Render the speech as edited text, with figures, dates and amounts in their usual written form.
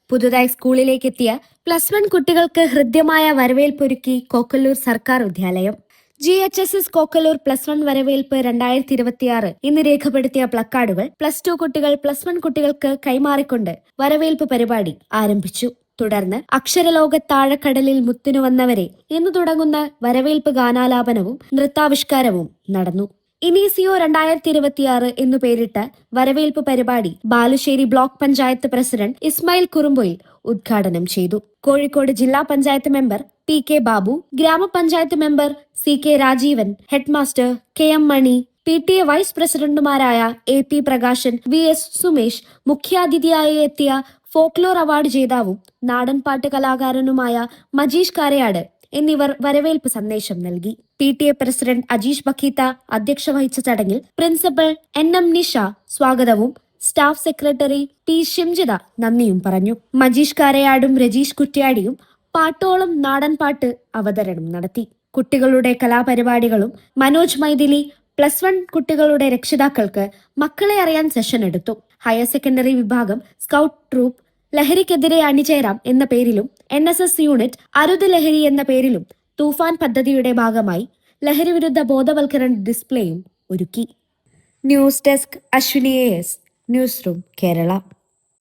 പുതുതായി സ്കൂളിലേക്ക് എത്തിയ +1 കുട്ടികൾക്ക് ഹൃദ്യമായ വരവേൽപ്പൊരുക്കി കോക്കല്ലൂർ സർക്കാർ വിദ്യാലയം. GHSS കോക്കല്ലൂർ +1 വരവേൽപ്പ് 2026 ഇന്ന് രേഖപ്പെടുത്തിയ പ്ലക്കാർഡുകൾ +2 കുട്ടികൾ +1 കുട്ടികൾക്ക് കൈമാറിക്കൊണ്ട് വരവേൽപ്പ് പരിപാടി ആരംഭിച്ചു. തുടർന്ന് അക്ഷരലോകത്താഴക്കടലിൽ മുത്തിനു വന്നവരെ എന്ന് തുടങ്ങുന്ന വരവേൽപ്പ് ഗാനാലാപനവും നൃത്താവിഷ്കാരവും നടന്നു. ഇനീസിയോ 2026 എന്നു പേരിട്ട വരവേൽപ്പ് പരിപാടി ബാലുശ്ശേരി ബ്ലോക്ക് പഞ്ചായത്ത് പ്രസിഡന്റ് ഇസ്മായിൽ കുറുമ്പൊയിൽ ഉദ്ഘാടനം ചെയ്തു. കോഴിക്കോട് ജില്ലാ പഞ്ചായത്ത് മെമ്പർ PK ബാബു, ഗ്രാമപഞ്ചായത്ത് member CK Rajeevan, headmaster KM Mani, PTA vice പ്രസിഡന്റുമാരായ AP പ്രകാശൻ, VS സുമേഷ്, മുഖ്യാതിഥിയായി എത്തിയ ഫോക്ലോർ അവാർഡ് ജേതാവും നാടൻപാട്ട് കലാകാരനുമായ മജീഷ് കാരയാട് എന്നിവർ വരവേൽപ്പ് സന്ദേശം നൽകി. PTA പ്രസിഡന്റ് അജീഷ് ബഖീത്ത അധ്യക്ഷ വഹിച്ച ചടങ്ങിൽ പ്രിൻസിപ്പൽ NM നിഷ സ്വാഗതവും സ്റ്റാഫ് സെക്രട്ടറി P ഷിംജിത നന്ദിയും പറഞ്ഞു. മജീഷ് കാരയാടും രജീഷ് കുറ്റ്യാടിയും പാട്ടോളം നാടൻപാട്ട് അവതരണം നടത്തി. കുട്ടികളുടെ കലാപരിപാടികളും മനോജ് മൈഥിലി +1 കുട്ടികളുടെ രക്ഷിതാക്കൾക്ക് മക്കളെ അറിയാൻ സെഷൻ എടുത്തു. ഹയർ സെക്കൻഡറി വിഭാഗം സ്കൗട്ട് ട്രൂപ്പ് ലഹരിക്കെതിരെ അണിചേരാം എന്ന പേരിലും NSS യൂണിറ്റ് അരുത് ലഹരി എന്ന പേരിലും തൂഫാൻ പദ്ധതിയുടെ ഭാഗമായി ലഹരി വിരുദ്ധ ബോധവൽക്കരണ ഡിസ്പ്ലേയും ഒരുക്കി. News desk Ashwini AS, news room Kerala.